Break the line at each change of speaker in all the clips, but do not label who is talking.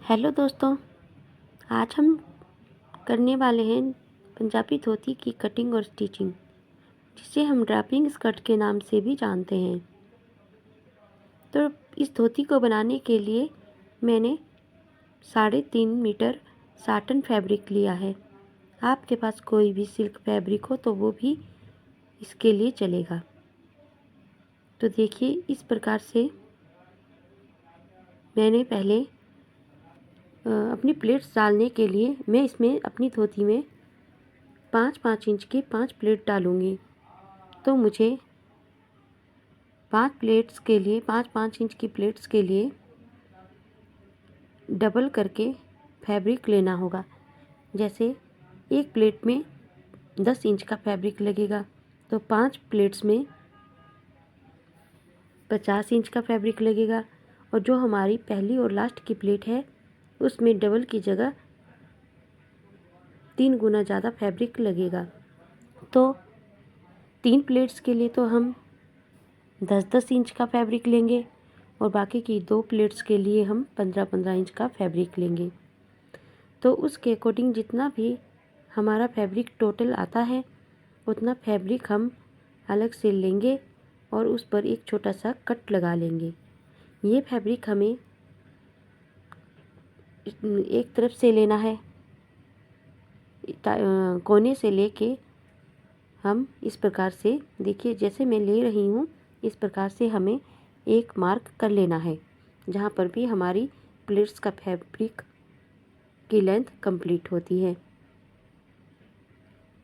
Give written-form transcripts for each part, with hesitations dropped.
Hello दोस्तों, आज हम करने वाले हैं पंजाबी धोती की कटिंग और स्टिचिंग, जिसे हम ड्रैपिंग स्कर्ट के नाम से भी जानते हैं। तो इस धोती को बनाने के लिए मैंने 3.5 मीटर साटन फैब्रिक लिया है। आपके पास कोई भी सिल्क फैब्रिक हो तो वो भी इसके लिए चलेगा। तो देखिए, इस प्रकार से मैंने पहले अपनी प्लेट्स डालने के लिए मैं इसमें अपनी धोती में 5-5 इंच की 5 प्लेट डालूँगी। तो मुझे 5 प्लेट्स के लिए 5-5 इंच की प्लेट्स के लिए डबल करके फैब्रिक लेना होगा। जैसे एक प्लेट में 10 इंच का फैब्रिक लगेगा, तो 5 प्लेट्स में 50 इंच का फैब्रिक लगेगा। और जो हमारी पहली और लास्ट की प्लेट है, उसमें डबल की जगह 3 गुना ज़्यादा फैब्रिक लगेगा। तो 3 प्लेट्स के लिए तो हम 10-10 इंच का फैब्रिक लेंगे और बाकी की 2 प्लेट्स के लिए हम 15-15 इंच का फैब्रिक लेंगे। तो उसके अकॉर्डिंग जितना भी हमारा फैब्रिक टोटल आता है, उतना फैब्रिक हम अलग से लेंगे और उस पर एक छोटा सा कट लगा लेंगे। ये फैब्रिक हमें एक तरफ से लेना है, कोने से लेके हम इस प्रकार से, देखिए जैसे मैं ले रही हूँ, इस प्रकार से हमें एक मार्क कर लेना है जहाँ पर भी हमारी प्लेट्स का फैब्रिक की लेंथ कंप्लीट होती है।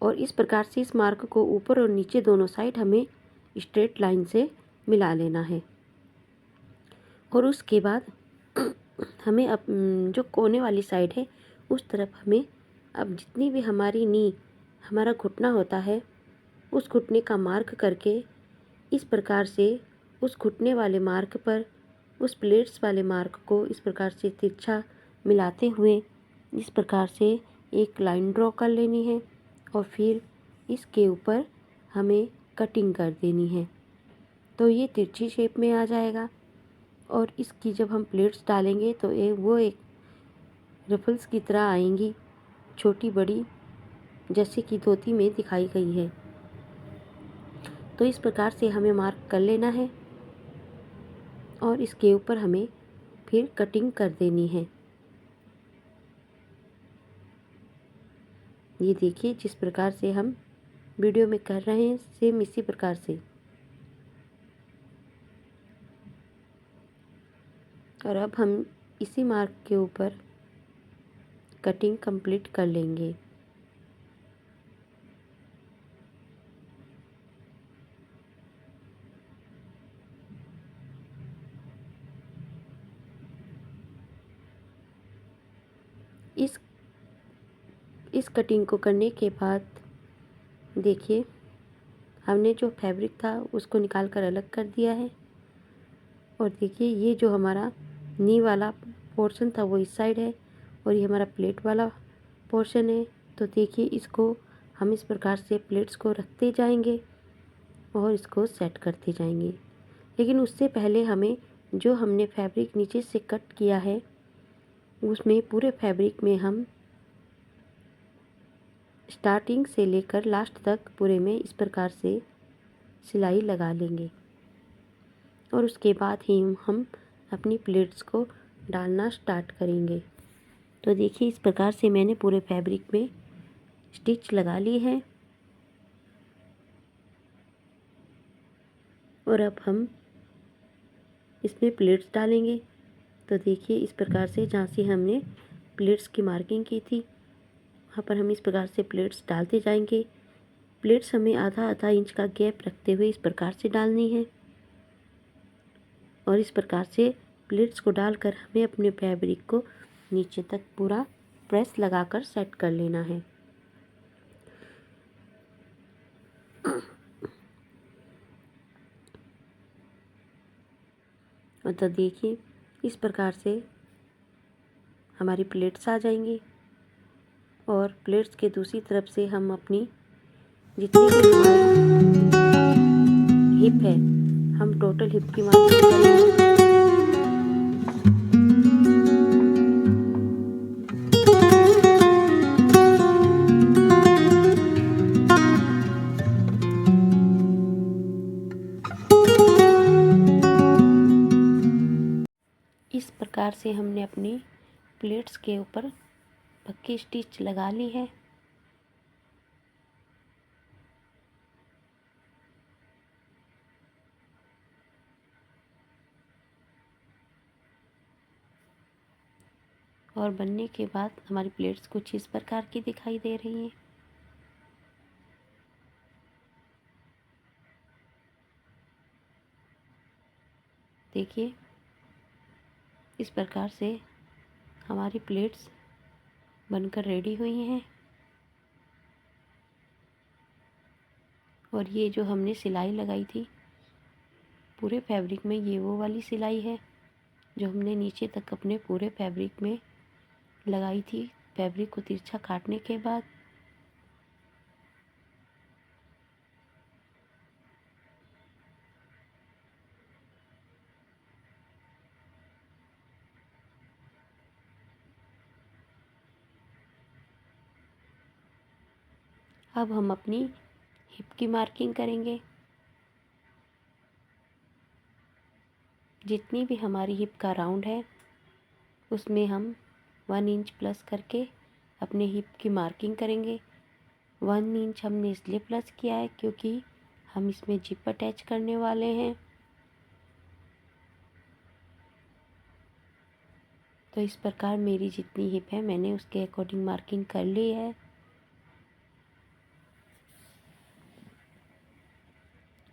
और इस प्रकार से इस मार्क को ऊपर और नीचे दोनों साइड हमें स्ट्रेट लाइन से मिला लेना है। और उसके बाद हमें अब जो कोने वाली साइड है, उस तरफ हमें अब जितनी भी हमारी नी, हमारा घुटना होता है, उस घुटने का मार्क करके इस प्रकार से उस घुटने वाले मार्क पर उस प्लेट्स वाले मार्क को इस प्रकार से तिरछा मिलाते हुए इस प्रकार से एक लाइन ड्रॉ कर लेनी है और फिर इसके ऊपर हमें कटिंग कर देनी है। तो ये तिरछी शेप में आ जाएगा और इसकी जब हम प्लेट्स डालेंगे तो वो एक रफल्स की तरह आएंगी, छोटी बड़ी, जैसे कि धोती में दिखाई गई है। तो इस प्रकार से हमें मार्क कर लेना है और इसके ऊपर हमें फिर कटिंग कर देनी है। ये देखिए, जिस प्रकार से हम वीडियो में कर रहे हैं, सेम इसी प्रकार से। और अब हम इसी मार्क के ऊपर कटिंग कंप्लीट कर लेंगे। इस कटिंग को करने के बाद देखिए, हमने जो फैब्रिक था उसको निकाल कर अलग कर दिया है। और देखिए, ये जो हमारा नी वाला पोर्शन था वो इस साइड है और ये हमारा प्लेट वाला पोर्शन है। तो देखिए, इसको हम इस प्रकार से प्लेट्स को रखते जाएंगे और इसको सेट करते जाएंगे। लेकिन उससे पहले हमें जो हमने फैब्रिक नीचे से कट किया है, उसमें पूरे फैब्रिक में हम स्टार्टिंग से लेकर लास्ट तक पूरे में इस प्रकार से सिलाई लगा लेंगे। और उसके बाद ही हम अपनी प्लेट्स को डालना स्टार्ट करेंगे। तो देखिए, इस प्रकार से मैंने पूरे फैब्रिक में स्टिच लगा ली है। और अब हम इसमें प्लेट्स डालेंगे। तो देखिए, इस प्रकार से जहाँ से हमने प्लेट्स की मार्किंग की थी, वहाँ पर हम इस प्रकार से प्लेट्स डालते जाएंगे। प्लेट्स हमें आधा इंच का गैप रखते हुए इस प्रकार से डालनी है। और इस प्रकार से प्लेट्स को डालकर हमें अपने फैब्रिक को नीचे तक पूरा प्रेस लगाकर सेट कर लेना है। और तो देखिए, इस प्रकार से हमारी प्लेट्स आ जाएंगी। और प्लेट्स के दूसरी तरफ से हम अपनी जितनी भी हमारी हिप है, हम टोटल हिप की मार्किंग करेंगे। प्रकार से हमने अपनी प्लेट्स के ऊपर पक्की स्टिच लगा ली है। और बनने के बाद हमारी प्लेट्स कुछ इस प्रकार की दिखाई दे रही हैं। देखिए, इस प्रकार से हमारी प्लेट्स बनकर रेडी हुई हैं। और ये जो हमने सिलाई लगाई थी पूरे फैब्रिक में, ये वो वाली सिलाई है जो हमने नीचे तक अपने पूरे फैब्रिक में लगाई थी फैब्रिक को तिरछा काटने के बाद। अब हम अपनी हिप की मार्किंग करेंगे। जितनी भी हमारी हिप का राउंड है उसमें हम 1 इंच प्लस करके अपने हिप की मार्किंग करेंगे। 1 इंच हमने इसलिए प्लस किया है क्योंकि हम इसमें जिप अटैच करने वाले हैं। तो इस प्रकार मेरी जितनी हिप है मैंने उसके अकॉर्डिंग मार्किंग कर ली है।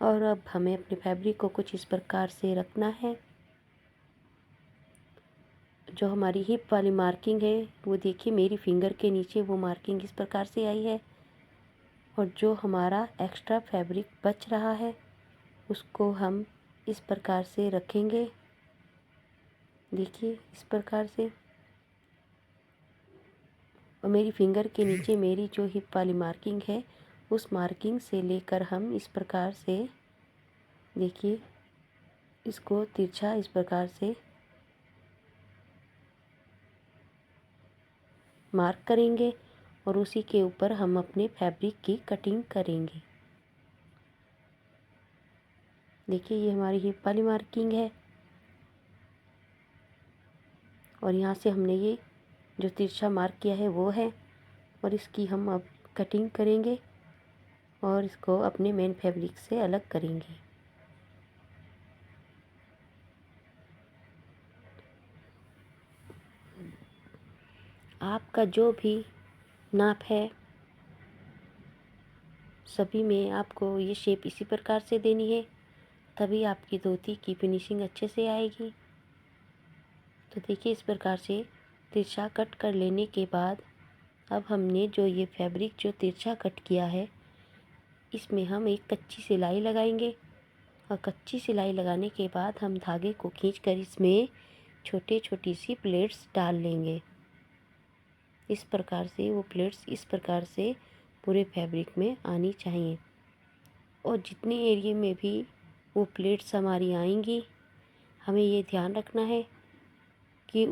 और अब हमें अपने फैब्रिक को कुछ इस प्रकार से रखना है। जो हमारी हिप वाली मार्किंग है वो देखिए मेरी फिंगर के नीचे वो मार्किंग इस प्रकार से आई है। और जो हमारा एक्स्ट्रा फैब्रिक बच रहा है उसको हम इस प्रकार से रखेंगे। देखिए इस प्रकार से। और मेरी फिंगर के नीचे मेरी जो हिप वाली मार्किंग है उस मार्किंग से लेकर हम इस प्रकार से देखिए इसको तिरछा इस प्रकार से मार्क करेंगे और उसी के ऊपर हम अपने फैब्रिक की कटिंग करेंगे। देखिए ये हमारी हिप वाली मार्किंग है और यहाँ से हमने ये जो तिरछा मार्क किया है वो है। और इसकी हम अब कटिंग करेंगे और इसको अपने मेन फैब्रिक से अलग करेंगे। आपका जो भी नाप है सभी में आपको ये शेप इसी प्रकार से देनी है, तभी आपकी धोती की फिनिशिंग अच्छे से आएगी। तो देखिए इस प्रकार से तिरछा कट कर लेने के बाद अब हमने जो ये फैब्रिक जो तिरछा कट किया है इसमें हम एक कच्ची सिलाई लगाएंगे। और कच्ची सिलाई लगाने के बाद हम धागे को खींचकर इसमें छोटे छोटी सी प्लेट्स डाल लेंगे। इस प्रकार से वो प्लेट्स इस प्रकार से पूरे फैब्रिक में आनी चाहिए। और जितने एरिया में भी वो प्लेट्स हमारी आएंगी हमें ये ध्यान रखना है कि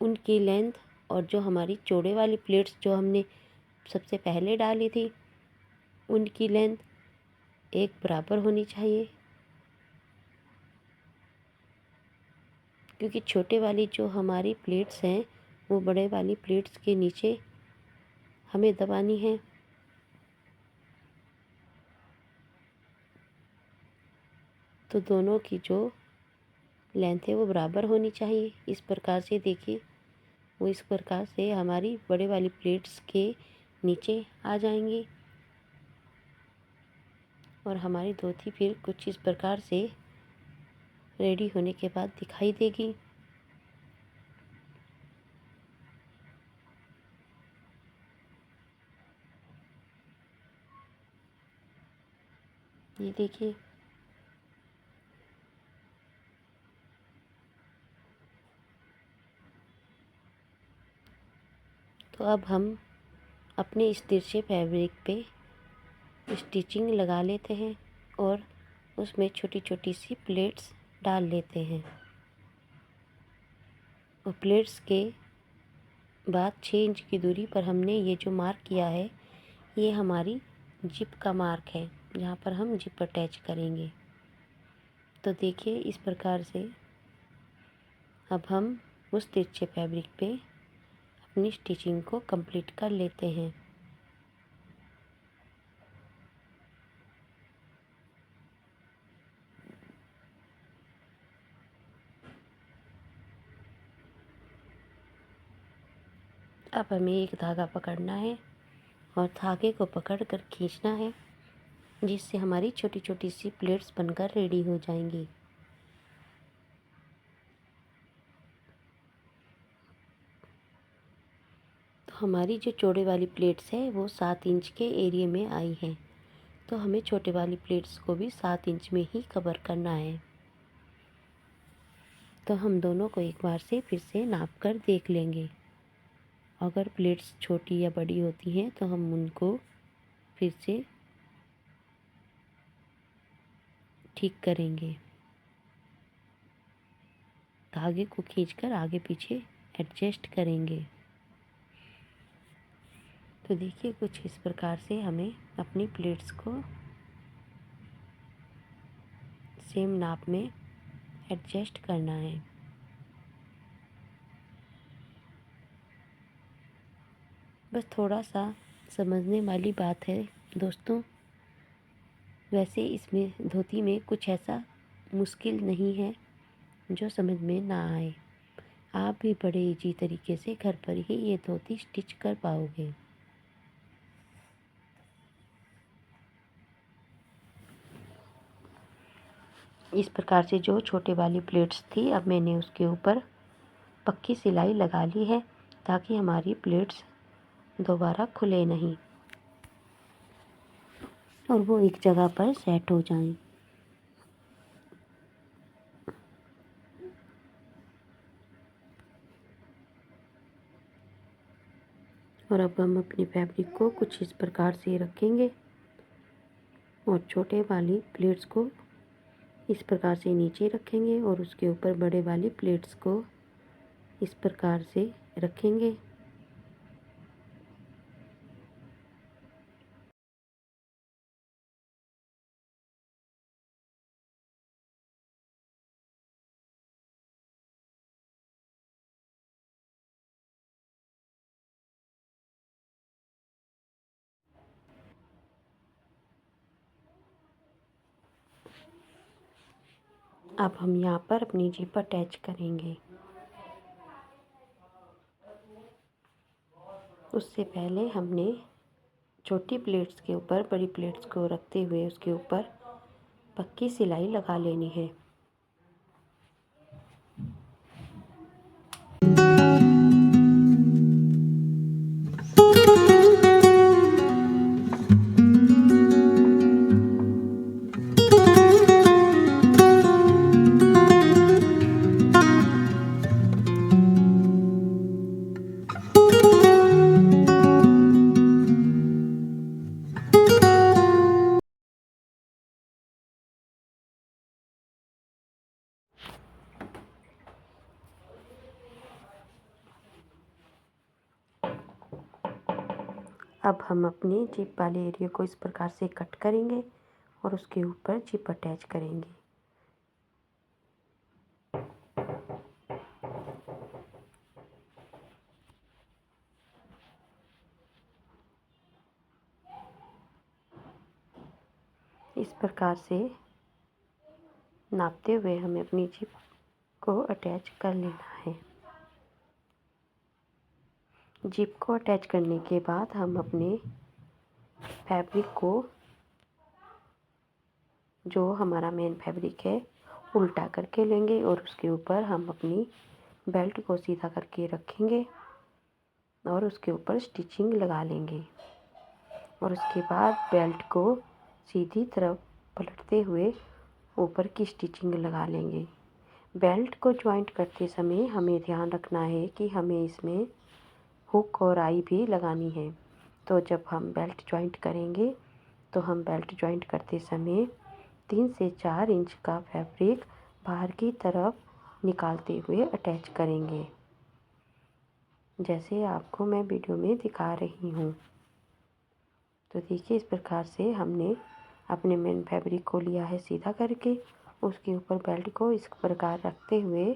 उनकी लेंथ और जो हमारी चौड़े वाली प्लेट्स जो हमने सबसे पहले डाली थी उनकी लेंथ एक बराबर होनी चाहिए। क्योंकि छोटे वाली जो हमारी प्लेट्स हैं वो बड़े वाली प्लेट्स के नीचे हमें दबानी है। तो दोनों की जो लेंथ है वो बराबर होनी चाहिए। इस प्रकार से देखिए वो इस प्रकार से हमारी बड़े वाली प्लेट्स के नीचे आ जाएंगी और हमारी धोती फिर कुछ इस प्रकार से रेडी होने के बाद दिखाई देगी। ये देखिए तो अब हम अपने इस तिरछे फैब्रिक पे स्टिचिंग लगा लेते हैं और उसमें छोटी छोटी सी प्लेट्स डाल लेते हैं। और प्लेट्स के बाद 6 इंच की दूरी पर हमने ये जो मार्क किया है ये हमारी जिप का मार्क है जहाँ पर हम जिप अटैच करेंगे। तो देखिए इस प्रकार से अब हम उस तिरछे फैब्रिक पे अपनी स्टिचिंग को कंप्लीट कर लेते हैं। अब हमें एक धागा पकड़ना है और धागे को पकड़कर खींचना है, जिससे हमारी छोटी छोटी सी प्लेट्स बनकर रेडी हो जाएंगी। तो हमारी जो चौड़े वाली प्लेट्स है वो 7 इंच के एरिया में आई है, तो हमें छोटे वाली प्लेट्स को भी 7 इंच में ही कवर करना है। तो हम दोनों को एक बार से फिर से नाप कर देख लेंगे। अगर प्लेट्स छोटी या बड़ी होती हैं तो हम उनको फिर से ठीक करेंगे। धागे को खींचकर आगे पीछे एडजस्ट करेंगे। तो देखिए कुछ इस प्रकार से हमें अपनी प्लेट्स को सेम नाप में एडजस्ट करना है। बस थोड़ा सा समझने वाली बात है दोस्तों। वैसे इसमें धोती में कुछ ऐसा मुश्किल नहीं है जो समझ में ना आए। आप भी बड़े इजी तरीके से घर पर ही ये धोती स्टिच कर पाओगे। इस प्रकार से जो छोटे वाली प्लेट्स थी, अब मैंने उसके ऊपर पक्की सिलाई लगा ली है, ताकि हमारी प्लेट्स दोबारा खुले नहीं और वो एक जगह पर सेट हो जाएं। और अब हम अपनी फैब्रिक को कुछ इस प्रकार से रखेंगे और छोटे वाली प्लेट्स को इस प्रकार से नीचे रखेंगे और उसके ऊपर बड़े वाली प्लेट्स को इस प्रकार से रखेंगे। अब हम यहाँ पर अपनी जिप अटैच करेंगे। उससे पहले हमने छोटी प्लेट्स के ऊपर बड़ी प्लेट्स को रखते हुए उसके ऊपर पक्की सिलाई लगा लेनी है। अब हम अपने जिप वाले एरिया को इस प्रकार से कट करेंगे और उसके ऊपर जिप अटैच करेंगे। इस प्रकार से नापते हुए हमें अपनी जिप को अटैच कर लेना है। जिप को अटैच करने के बाद हम अपने फैब्रिक को, जो हमारा मेन फैब्रिक है, उल्टा करके लेंगे और उसके ऊपर हम अपनी बेल्ट को सीधा करके रखेंगे और उसके ऊपर स्टिचिंग लगा लेंगे। और उसके बाद बेल्ट को सीधी तरफ पलटते हुए ऊपर की स्टिचिंग लगा लेंगे। बेल्ट को जॉइंट करते समय हमें ध्यान रखना है कि हमें इसमें हुक और आई भी लगानी है। तो जब हम बेल्ट जॉइंट करेंगे तो हम बेल्ट जॉइंट करते समय 3 से 4 इंच का फैब्रिक बाहर की तरफ निकालते हुए अटैच करेंगे, जैसे आपको मैं वीडियो में दिखा रही हूँ। तो देखिए इस प्रकार से हमने अपने मेन फैब्रिक को लिया है सीधा करके, उसके ऊपर बेल्ट को इस प्रकार रखते हुए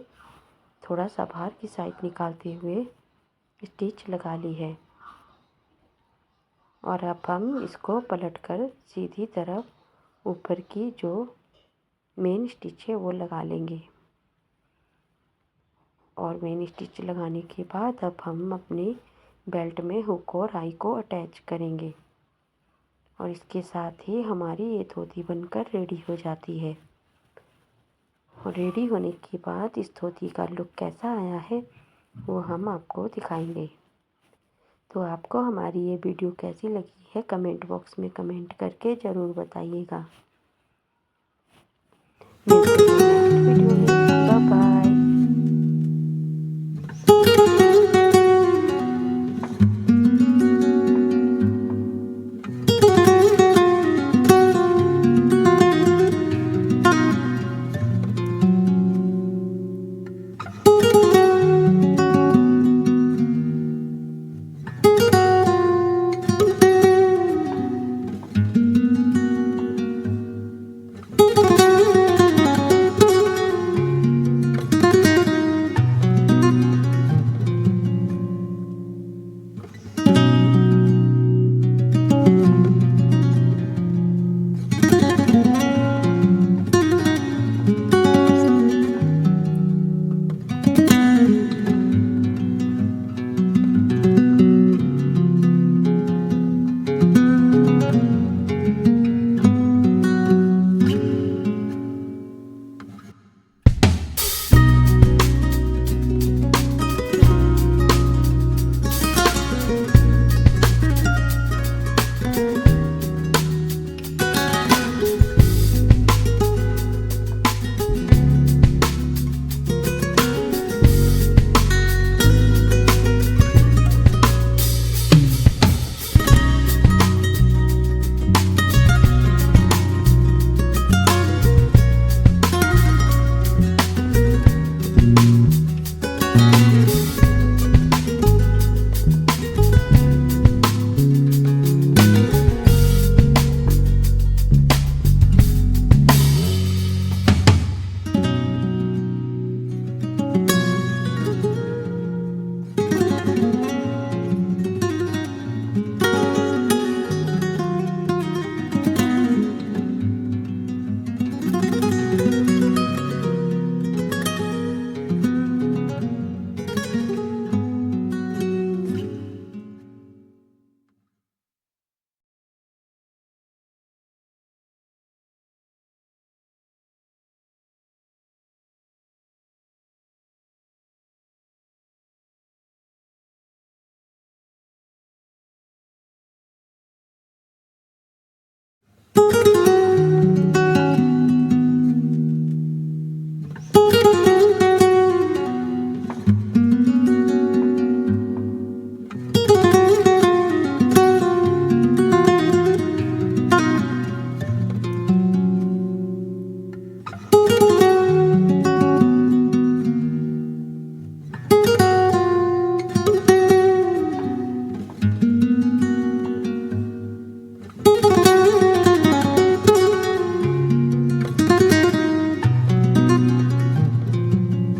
थोड़ा सा बाहर की साइड निकालते हुए स्टिच लगा ली है। और अब हम इसको पलटकर सीधी तरफ ऊपर की जो मेन स्टिच है वो लगा लेंगे। और मेन स्टिच लगाने के बाद अब हम अपनी बेल्ट में हुक और आई को अटैच करेंगे। और इसके साथ ही हमारी ये धोती बनकर रेडी हो जाती है। और रेडी होने के बाद इस धोती का लुक कैसा आया है वो हम आपको दिखाएंगे। तो आपको हमारी ये वीडियो कैसी लगी है कमेंट बॉक्स में कमेंट करके ज़रूर बताइएगा। मिलते हैं नेक्स्ट वीडियो में। Bye bye.